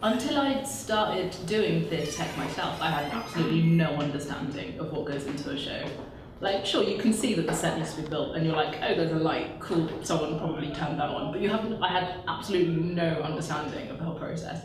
Until I started doing theatre tech myself, I had absolutely no understanding of what goes into a show. Like, sure, you can see that the set needs to be built, and you're like, oh, there's a light, cool, someone probably turned that on. But I had absolutely no understanding of the whole process.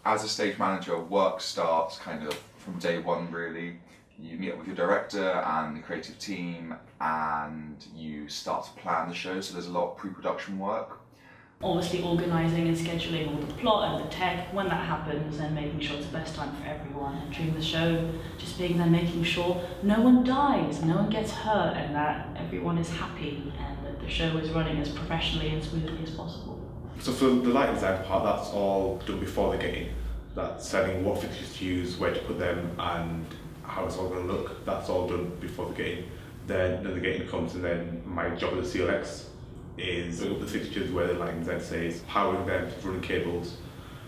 As a stage manager, work starts kind of from day one, really. You meet up with your director and the creative team and you start to plan the show, so there's a lot of pre-production work. Obviously organising and scheduling all the plot and the tech when that happens, and making sure it's the best time for everyone. And during the show, just being there making sure no one dies, no one gets hurt, and that everyone is happy and that the show is running as professionally and smoothly as possible. So for the light design part, that's all done before the game. That's setting what fixtures to use, where to put them, and how it's all going to look. That's all done before the game. Then the game comes, and then my job as a CLX is putting up the fixtures where the lighting design says, powering them, running cables,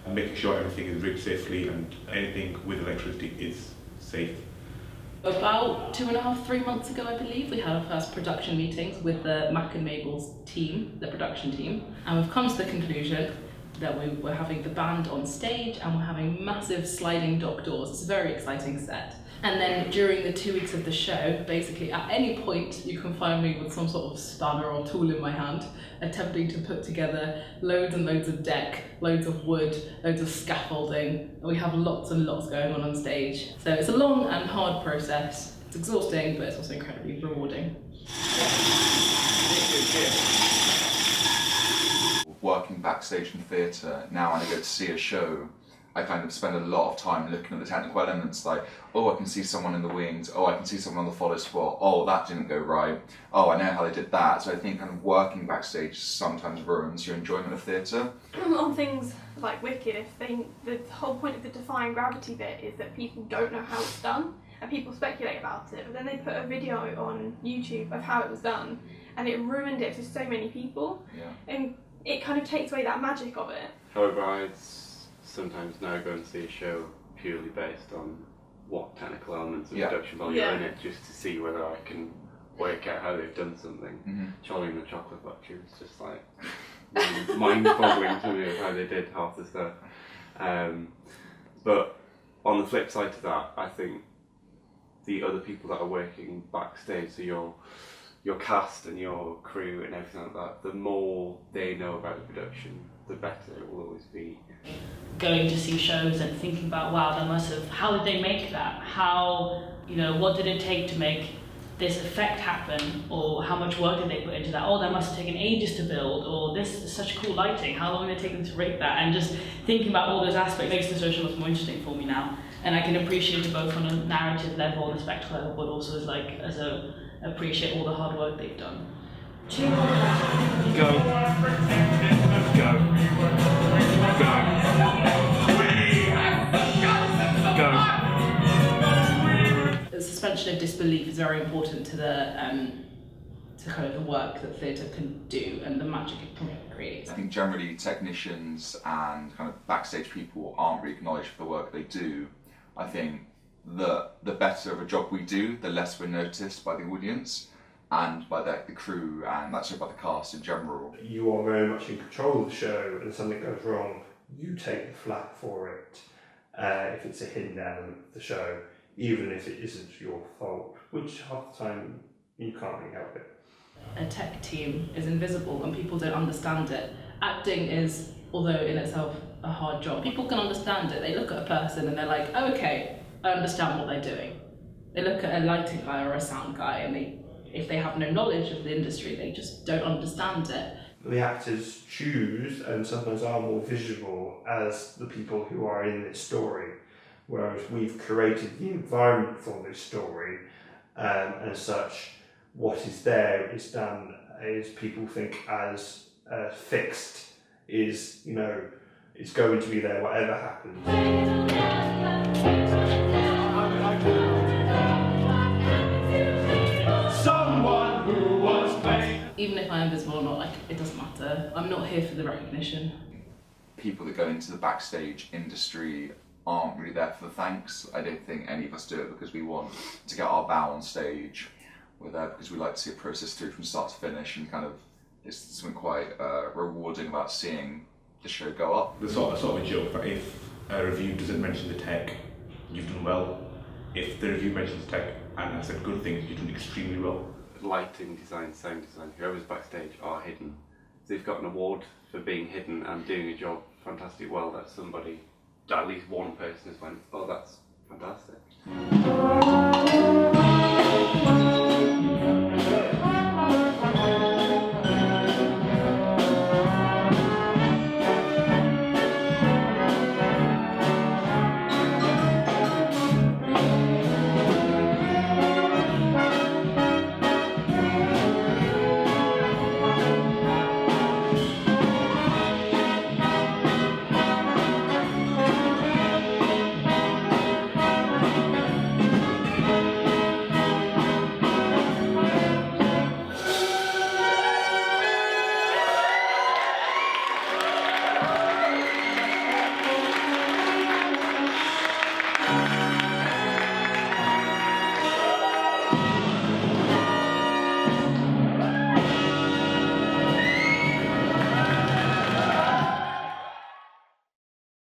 and making sure everything is rigged safely and anything with electricity is safe. About 2.5, 3 months ago, I believe, we had our first production meetings with the Mack and Mabel's team, the production team, and we've come to the conclusion that we were having the band on stage and we're having massive sliding dock doors. It's a very exciting set. And then during the 2 weeks of the show, basically at any point you can find me with some sort of spanner or tool in my hand, attempting to put together loads and loads of deck, loads of wood, loads of scaffolding. We have lots and lots going on stage. So it's a long and hard process. It's exhausting, but it's also incredibly rewarding. Working backstage in theatre, now when I go to see a show, I kind of spend a lot of time looking at the technical elements, like, oh, I can see someone in the wings, oh, I can see someone on the follow spot, oh, that didn't go right, oh, I know how they did that. So I think kind of working backstage sometimes ruins your enjoyment of theatre. On things like Wicked, the whole point of the defying gravity bit is that people don't know how it's done, and people speculate about it, but then they put a video on YouTube of how it was done, and it ruined it for so many people. Yeah. And it kind of takes away that magic of it. However, I'd sometimes now go and see a show purely based on what technical elements of production value are in it, just to see whether I can work out how they've done something. Mm-hmm. Charlie and the Chocolate Factory was just like mind-boggling to me of how they did half the stuff. But on the flip side to that, I think the other people that are working backstage, so your cast and your crew and everything like that, the more they know about the production, the better it will always be. Going to see shows and thinking about, wow, how did they make that? What did it take to make this effect happen? Or how much work did they put into that? Oh, that must have taken ages to build, or this is such cool lighting, how long did it take them to rig that? And just thinking about all those aspects makes the social much more interesting for me now. And I can appreciate it both on a narrative level and a spectacle level, but also appreciate all the hard work they've done. Go. Go. Go. The suspension of disbelief is very important to to kind of the work that theatre can do and the magic it creates. I think generally technicians and kind of backstage people aren't really acknowledged for the work they do. I think the better of a job we do, the less we're noticed by the audience and by the crew and actually by the cast in general. You are very much in control of the show, and if something goes wrong, you take the flak for it. If it's a hidden element of the show, even if it isn't your fault, which half the time you can't really help it. A tech team is invisible and people don't understand it. Acting is, although in itself a hard job, people can understand it. They look at a person and they're like, oh, okay, I understand what they're doing. They look at a lighting guy or a sound guy and if they have no knowledge of the industry, they just don't understand it. The actors choose and sometimes are more visible as the people who are in this story, whereas we've created the environment for this story, and as such, what is there is done as people think as fixed, is, it's going to be there whatever happens. even if I am visible or not, like, it doesn't matter. I'm not here for the recognition. People that go into the backstage industry aren't really there for the thanks. I don't think any of us do it because we want to get our bow on stage. We're there because we like to see a process through from start to finish, and kind of it's something quite rewarding about seeing the show go up. There's sort of a joke that if a review doesn't mention the tech, you've done well. If the review mentions tech and has said good things, you've done extremely well. Lighting design, sound design, whoever's backstage are hidden. If they've got an award for being hidden and doing a job fantastically well, that somebody, at least one person has went, oh, that's fantastic.